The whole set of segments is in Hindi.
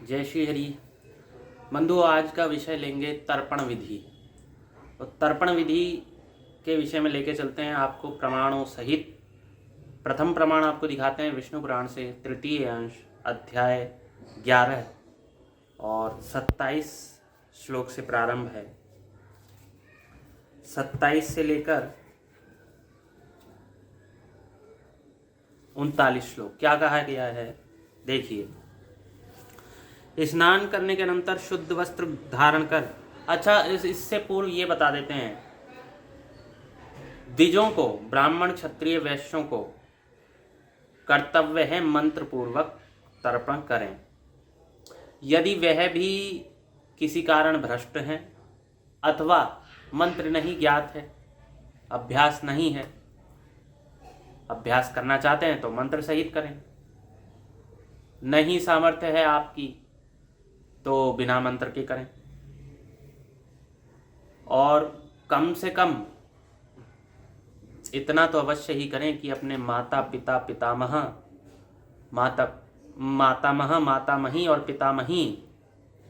जय श्री हरि। बंधुओं, आज का विषय लेंगे तर्पण विधि। तो तर्पण विधि के विषय में लेके चलते हैं आपको प्रमाणों सहित। प्रथम प्रमाण आपको दिखाते हैं विष्णु पुराण से, तृतीय अंश, अध्याय 11 और 27 श्लोक से प्रारंभ है। 27 से लेकर 39 श्लोक क्या कहा गया है, देखिए। स्नान करने के अनंतर शुद्ध वस्त्र धारण कर। अच्छा, इससे पूर्व ये बता देते हैं, द्विजों को, ब्राह्मण क्षत्रिय वैश्यों को कर्तव्य है मंत्र पूर्वक तर्पण करें। यदि वह भी किसी कारण भ्रष्ट हैं अथवा मंत्र नहीं ज्ञात है, अभ्यास नहीं है, अभ्यास करना चाहते हैं तो मंत्र सहित करें। नहीं सामर्थ्य है आपकी तो बिना मंत्र के करें। और कम से कम इतना तो अवश्य ही करें कि अपने माता पिता, पितामह, मातामह, मातामही और पितामही,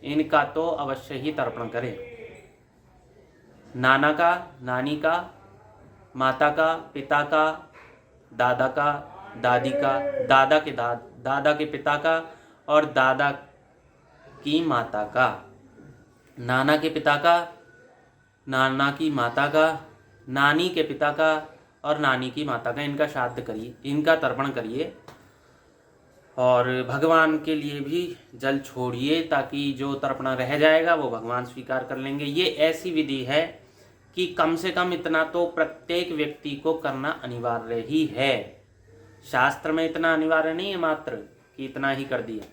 इनका तो अवश्य ही तर्पण करें। नाना का, नानी का, माता का, पिता का, दादा का, दादी का, दादा के पिता का और दादा की माता का, नाना के पिता का, नाना की माता का, नानी के पिता का और नानी की माता का, इनका श्राद्ध करिए, इनका तर्पण करिए। और भगवान के लिए भी जल छोड़िए ताकि जो तर्पण रह जाएगा वो भगवान स्वीकार कर लेंगे। ये ऐसी विधि है कि कम से कम इतना तो प्रत्येक व्यक्ति को करना अनिवार्य ही है। शास्त्र में इतना अनिवार्य नहीं है मात्र कि इतना ही कर दिया।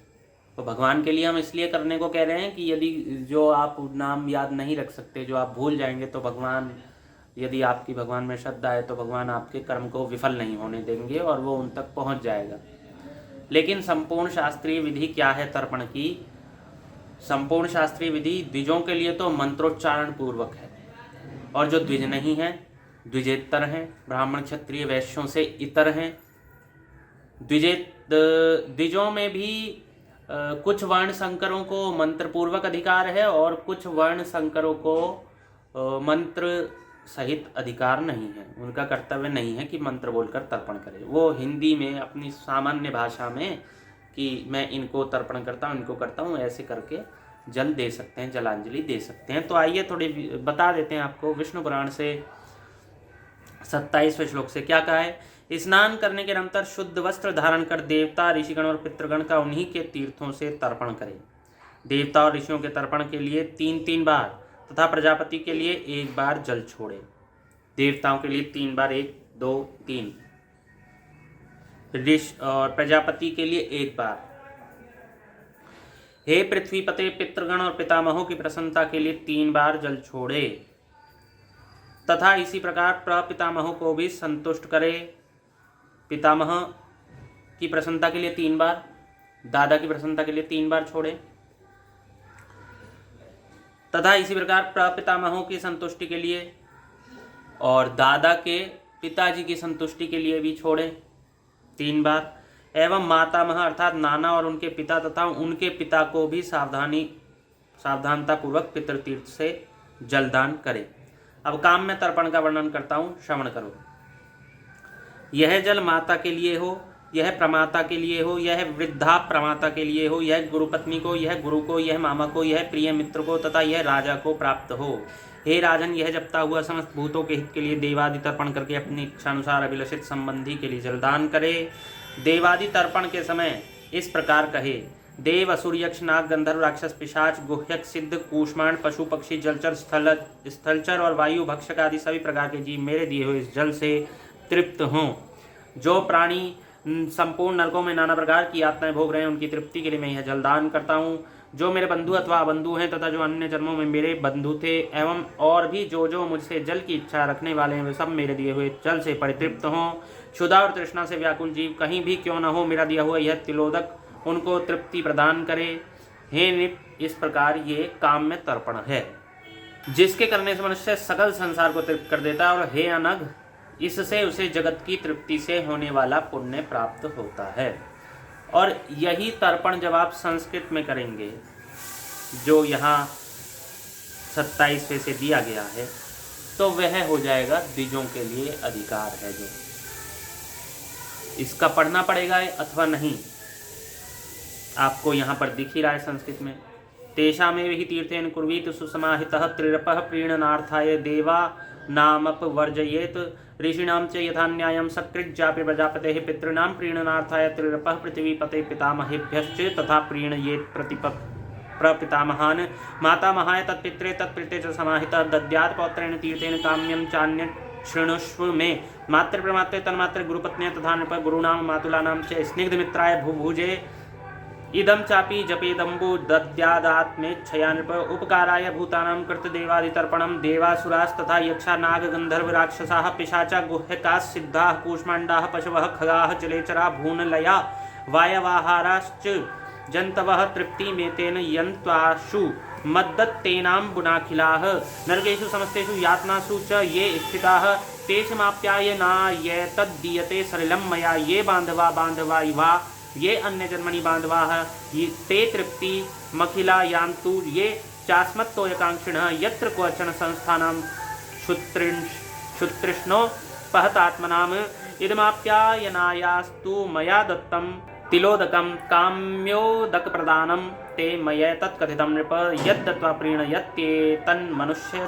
तो भगवान के लिए हम इसलिए करने को कह रहे हैं कि यदि जो आप नाम याद नहीं रख सकते, जो आप भूल जाएंगे, तो भगवान, यदि आपकी भगवान में श्रद्धा है तो भगवान आपके कर्म को विफल नहीं होने देंगे और वो उन तक पहुंच जाएगा। लेकिन संपूर्ण शास्त्रीय विधि क्या है तर्पण की? संपूर्ण शास्त्रीय विधि द्विजों के लिए तो मंत्रोच्चारण पूर्वक है, और जो द्विज नहीं है, द्विजेतर हैं, ब्राह्मण क्षत्रिय वैश्यों से इतर हैं। द्विजों में भी कुछ वर्ण संकरों को मंत्र पूर्वक अधिकार है और कुछ वर्ण संकरों को मंत्र सहित अधिकार नहीं है। उनका कर्तव्य नहीं है कि मंत्र बोलकर तर्पण करें। वो हिंदी में, अपनी सामान्य भाषा में कि मैं इनको तर्पण करता हूँ, इनको करता हूँ, ऐसे करके जल दे सकते हैं, जलांजलि दे सकते हैं। तो आइए थोड़े बता देते हैं आपको विष्णु पुराण से 27वें श्लोक से क्या कहा है। स्नान करने के अनंतर शुद्ध वस्त्र धारण कर देवता, ऋषिगण और पितृगण का उन्हीं के तीर्थों से तर्पण करें। देवता और ऋषियों के तर्पण के लिए 3-3 बार तथा प्रजापति के लिए 1 बार जल छोड़े। देवताओं के लिए 3 बार, 1, 2, 3, ऋषि और प्रजापति के लिए 1 बार। हे पृथ्वीपते, पितृगण और पितामहों की प्रसन्नता के लिए 3 बार जल छोड़े तथा इसी प्रकार प्रपितामहों को भी संतुष्ट करे। पितामह की प्रसन्नता के लिए 3 बार, दादा की प्रसन्नता के लिए 3 बार छोड़े तथा इसी प्रकार प्रपितामहों की संतुष्टि के लिए और दादा के पिताजी की संतुष्टि के लिए भी छोड़े 3 बार। एवं मातामह अर्थात नाना और उनके पिता तथा उनके पिता को भी सावधानता पूर्वक पितृतीर्थ से जलदान करे। अब काम में तर्पण का वर्णन करता हूँ, श्रवण करो। यह जल माता के लिए हो, यह प्रमाता के लिए हो, यह वृद्धा प्रमाता के लिए हो, यह गुरुपत्नी को, यह गुरु को, यह मामा को, यह प्रिय मित्र को तथा यह राजा को प्राप्त हो। हे राजन, यह जपता हुआ समस्त भूतों के हित के लिए देवादि तर्पण करके अपनी इच्छानुसार अभिलषित संबंधी के लिए जलदान करे। देवादि तर्पण के समय इस प्रकार कहे। देव, असुर, यक्ष, नाग, गंधर्व, राक्षस, पिशाच, गुह्यक, सिद्ध, कूष्मांड, पशु, पक्षी, जलचर, स्थलचर और वायु भक्षक आदि सभी प्रकार के जीव मेरे दिए हुए इस जल से तृप्त हों। जो प्राणी संपूर्ण नरकों में नाना प्रकार की यातनाएं भोग रहे हैं, उनकी तृप्ति के लिए मैं यह जलदान करता हूँ। जो मेरे बंधु अथवा अबंधु हैं तथा जो अन्य जन्मों में मेरे बंधु थे एवं और भी जो मुझसे जल की इच्छा रखने वाले हैं, वे सब मेरे दिए हुए जल से परितृप्त हों। क्षुधा और तृष्णा से व्याकुल जीव कहीं भी क्यों न हो, मेरा दिया हुआ यह तिलोदक उनको तृप्ति प्रदान करे। हे निप, इस प्रकार ये काम में तर्पण है, जिसके करने से मनुष्य सकल संसार को तृप्त कर देता है। और हे अनघ, इससे उसे जगत की तृप्ति से होने वाला पुण्य प्राप्त होता है। और यही तर्पण जब आप संस्कृत में करेंगे, जो यहाँ 27वें से दिया गया है, तो वह हो जाएगा द्विजों के लिए अधिकार है। जो इसका पढ़ना पड़ेगा अथवा नहीं, आपको यहाँ पर दिख ही रहा है संस्कृत में। तेषामेव हि तीर्थेन कुर्वीत सुसमाहितः त्रिरपः प्रीणनार्थाय देवा नामप वर्जयेत ऋषिणां च यथा न्यायं सकृज्जापि प्रजापतेः पितॄणां प्रीणनार्थाय त्रिरपः पृथ्वीपते पितामहेभ्यश्च तथा प्रीणयेत प्रपितामहान् मातामहाय तत्पित्रे तत्पित्रे च समाहितः दद्यात् पौत्रेण तीर्थेन काम्यं चान्यत् शृणुष्व मे मातृप्रमात्रे तन्मात्रे गुरुपत्न्या तथा नृप गुरूणां मातुलानां च स्निग्धमित्राय भूभुजे इदं चापि जपेदम्बु दद्यादात्मेच्छया नृप उपकाराय भूतानां कृतदेवादितर्पणं देवासुरास्तथा यक्षा नाग गन्धर्व राक्षसाः पिशाचा गुह्यकाः सिद्धाः कूष्माण्डाः पशवः खगाः जलेचरा भूनलया वायवाहाराश्च जन्तवः तृप्तिमेतेन यन्त्वाशु मद्दत्तेनां बुनाखिलाः नरकेषु समस्तेषु यातनासु च ये स्थिताः तेषामाप्यायनायेतद्दीयते सलिलं मया ये बान्धवा इवा ये अन्य जन्मनि बान्धवाः ते तृप्ति मखिला यान्तु ये चास्मत्तोयकांक्षिणः यत्र क्वचन संस्थानां क्षुतृष्णो पहतात्मनाम् इदमाप्यायनायास्तु मया दत्तं तिलोदकं काम्योदकप्रदानं ते मया तत्कथितं नृप यद्दत्त्वा प्रीणयत्येतन्मनुष्य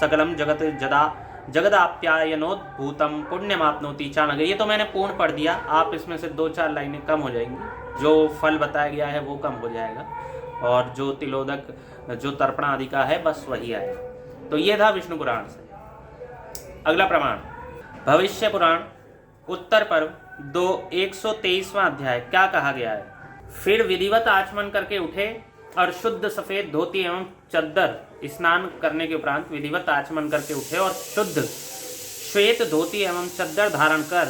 सकलं जगत जगदाप्यायनोद्भूतं पुण्यमाप्नोति चाणग। ये तो मैंने पूर्ण पढ़ दिया, आप इसमें से 2-4 लाइनें कम हो जाएंगी, जो फल बताया गया है वो कम हो जाएगा, और जो तिलोदक जो तर्पण आदि का है बस वही आएगा। तो ये था विष्णु पुराण से। अगला प्रमाण भविष्य पुराण उत्तर पर्व 123वां अध्याय। क्या कहा गया है? फिर विधिवत आचमन करके उठे और शुद्ध सफेद धोती एवं चद्दर स्नान करने के उपरांत विधिवत आचमन करके उठे और शुद्ध श्वेत धोती एवं चद्दर धारण कर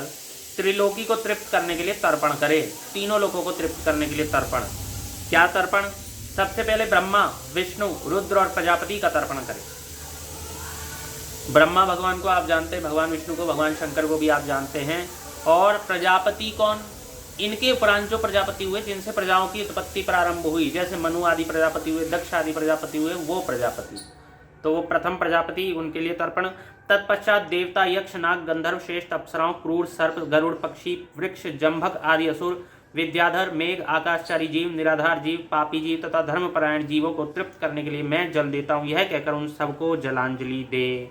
त्रिलोकी को तृप्त करने के लिए तर्पण करे। तीनों लोगों को तृप्त करने के लिए तर्पण। क्या तर्पण? सबसे पहले ब्रह्मा, विष्णु, रुद्र और प्रजापति का तर्पण करे। ब्रह्मा भगवान को आप जानते हैं, भगवान विष्णु को, भगवान शंकर को भी आप जानते हैं। और प्रजापति कौन? इनके उपरांत जो प्रजापति हुए जिनसे प्रजाओं की उत्पत्ति प्रारंभ हुई, जैसे मनु आदि प्रजापति हुए, दक्ष आदि प्रजापति हुए, वो प्रजापति, तो वो प्रथम प्रजापति, उनके लिए तर्पण। तत्पश्चात देवता, यक्ष, नाग, गंधर्व, श्रेष्ठ अप्सराओं, क्रूर, सर्प, गरुड़, पक्षी, वृक्ष, जंभक आदि असुर, विद्याधर, मेघ, आकाशचारी जीव, निराधार जीव, पापी जीव तथा धर्मपरायण जीवों को तृप्त करने के लिए मैं जल देता हूँ, यह कहकर उन सबको जलांजलि दे।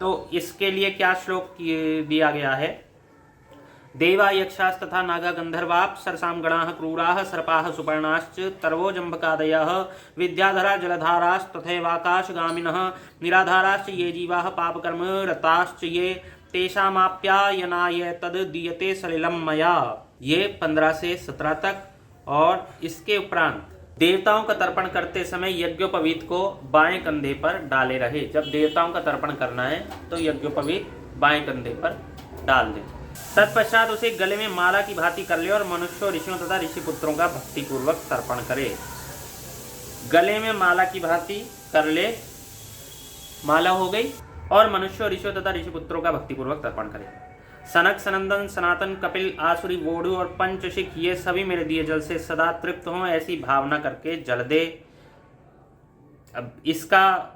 तो इसके लिए क्या श्लोक दिया गया है? देवा यक्षास तथा नागा गंधर्वाप्सरसां गणाः क्रूराः सर्पाः सुपर्णाश्च तर्वो जम्भकादयः विद्याधरा जलधारास्तथैवाकाशगामिनः निराधाराश्च ये जीवाः पापकर्म रताश्च ये तेषामाप्यायनाय तद दीयते सलिलं मया। ये 15 से 17 तक। और इसके उपरांत देवताओं का तर्पण करते समय यज्ञोपवीत को बाएं कंधे पर डाले रहे। जब देवताओं का तर्पण करना है तो यज्ञोपवीत बाएं कंधे पर डाल दें। तत्पश्चात उसे गले में माला की भांति कर ले और मनुष्यों, ऋषियों तथा ऋषि पुत्रों का भक्ति पूर्वक तर्पण करे। गले में माला की भांति कर ले, माला हो गई, और मनुष्यों, ऋषियों तथा ऋषि पुत्रों का भक्ति पूर्वक तर्पण करे। सनक, सनंदन, सनातन, कपिल, आसुरी, वोढ़ु और पंचशिख ये सभी मेरे दिए जल से सदा तृप्त हों, ऐसी भावना करके जल दे। अब इसका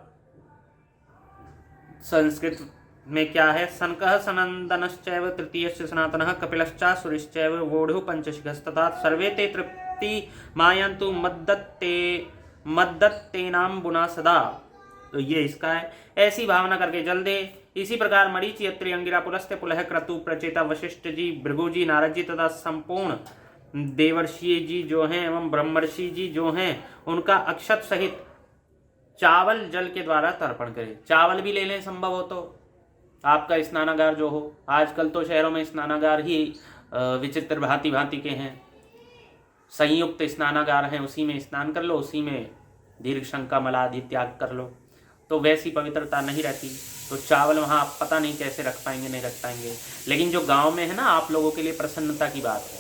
संस्कृत में क्या है? सनकः सनंदनश्चैव तृतीयस्य सनातनः कपिलश्चासुरिश्चैव वोढ़ुः पंचशिखस्तथा सर्वे ते तृप्ति मायन्तु मद्दत्तेनाम्बुना सदा। तो ये इसका है, ऐसी भावना करके जल दे। इसी प्रकार मरीचि, अत्रि, अंगिरा, पुलस्त्य, पुलह, क्रतु, प्रचेता, वशिष्ठ जी, भृगु जी, नारद जी तथा संपूर्ण देवर्षि जी जो हैं एवं ब्रह्मर्षि जी जो हैं, उनका अक्षत सहित चावल जल के द्वारा तर्पण करें। चावल भी ले लें संभव हो तो, आपका स्नानागार जो हो। आजकल तो शहरों में स्नानागार ही विचित्र भांति भांति के हैं, संयुक्त स्नानागार हैं, उसी में स्नान कर लो, उसी में दीर्घ शंका मलादि त्याग कर लो, तो वैसी पवित्रता नहीं रहती। तो चावल वहाँ आप पता नहीं कैसे रख पाएंगे, नहीं रख पाएंगे। लेकिन जो गांव में है ना, आप लोगों के लिए प्रसन्नता की बात है,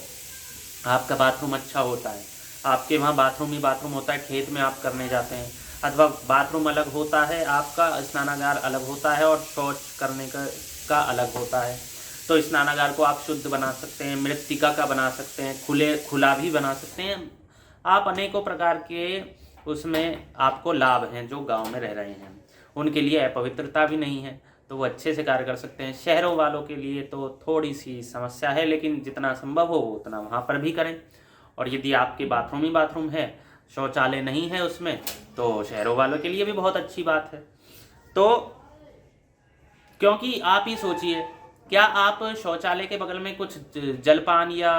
आपका बाथरूम अच्छा होता है, आपके वहाँ बाथरूम ही बाथरूम होता है, खेत में आप करने जाते हैं, अथवा बाथरूम अलग होता है, आपका स्नानागार अलग होता है और शौच करने का अलग होता है। तो स्नानागार को आप शुद्ध बना सकते हैं, मृत्तिका का बना सकते हैं, खुला भी बना सकते हैं। आप अनेकों प्रकार के उसमें आपको लाभ हैं। जो गांव में रह रहे हैं उनके लिए अपवित्रता भी नहीं है, तो वो अच्छे से कार्य कर सकते हैं। शहरों वालों के लिए तो थोड़ी सी समस्या है, लेकिन जितना संभव हो उतना वहाँ पर भी करें। और यदि आपके बाथरूम ही बाथरूम है, शौचालय नहीं है उसमें, तो शहरों वालों के लिए भी बहुत अच्छी बात है। तो क्योंकि आप ही सोचिए, क्या आप शौचालय के बगल में कुछ जलपान या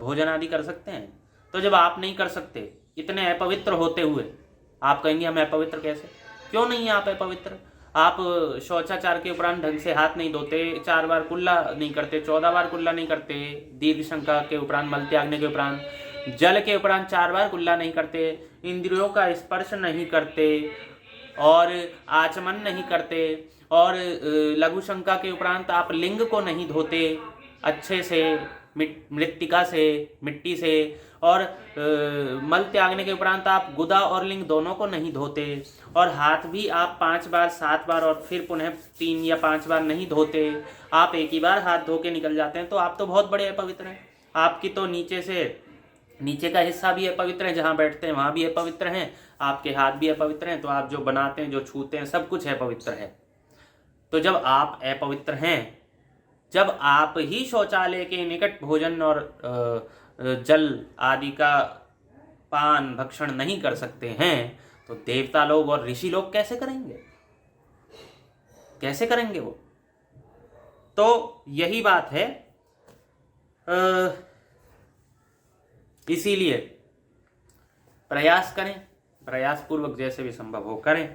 भोजन आदि कर सकते हैं? तो जब आप नहीं कर सकते, इतने अपवित्र होते हुए, आप कहेंगे हम अपवित्र कैसे? क्यों नहीं आप अपवित्र? आप शौचाचार के उपरांत ढंग से हाथ नहीं धोते, 4 बार कुल्ला नहीं करते, 14 बार कुल्ला नहीं करते, दीर्घ शंका के उपरांत, मल त्यागने के उपरांत, जल के उपरांत 4 बार कुल्ला नहीं करते, इंद्रियों का स्पर्श नहीं करते और आचमन नहीं करते, और लघु शंका के उपरांत आप लिंग को नहीं धोते अच्छे से, मृत्तिका से, मिट्टी से, और मल त्यागने के उपरांत आप गुदा और लिंग दोनों को नहीं धोते, और हाथ भी आप 5 बार, 7 बार और फिर पुनः 3 या 5 बार नहीं धोते, आप एक ही बार हाथ धो के निकल जाते हैं, तो आप तो बहुत बड़े अपवित्र हैं। आपकी तो नीचे का हिस्सा भी अपवित्र है, जहाँ बैठते हैं वहाँ भी अपवित्र हैं, आपके हाथ भी अपवित्र हैं, तो आप जो बनाते हैं, जो छूते हैं, सब कुछ अपवित्र है। तो जब आप अपवित्र हैं, जब आप ही शौचालय के निकट भोजन और जल आदि का पान भक्षण नहीं कर सकते हैं, तो देवता लोग और ऋषि लोग कैसे करेंगे? कैसे करेंगे वो? तो यही बात है। इसीलिए प्रयास करें, प्रयास पूर्वक जैसे भी संभव हो करें।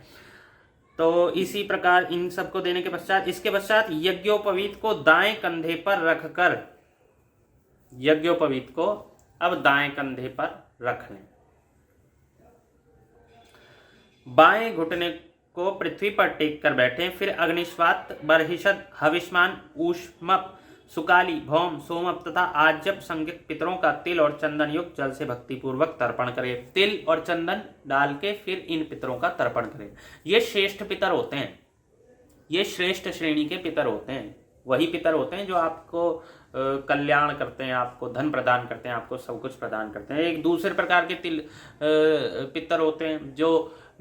तो इसी प्रकार इन सबको देने के पश्चात, इसके पश्चात यज्ञोपवीत को दाएं कंधे पर रखकर, यज्ञोपवीत को अब दाएं कंधे पर रख लें। बाएं घुटने को पृथ्वी पर टेक कर बैठें। फिर अग्निश्वात, बर्हिषद, हविष्मान, ऊष्मप, सुकाली, भौम, सोमप तथा आज्यप संज्ञक पितरों का तिल और चंदन युक्त जल से भक्तिपूर्वक तर्पण करें। तिल और चंदन डाल के फिर इन पितरों का तर्पण करें। ये श्रेष्ठ पितर होते हैं, ये श्रेष्ठ श्रेणी के पितर होते हैं। वही पितर होते हैं जो आपको कल्याण करते हैं, आपको धन प्रदान करते हैं, आपको सब कुछ प्रदान करते हैं। एक दूसरे प्रकार के पितर होते हैं जो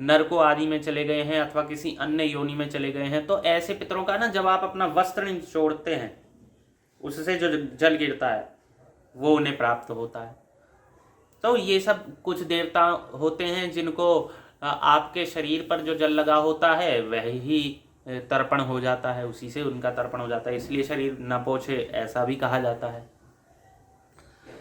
नरकों आदि में चले गए हैं अथवा किसी अन्य योनि में चले गए हैं। तो ऐसे पितरों का ना, जब आप अपना वस्त्र निचोड़ते हैं, उससे जो जल गिरता है वो उन्हें प्राप्त होता है। तो ये सब कुछ देवता होते हैं जिनको आपके शरीर पर जो जल लगा होता है वह ही तर्पण हो जाता है, उसी से उनका तर्पण हो जाता है। इसलिए शरीर न पोछे ऐसा भी कहा जाता है।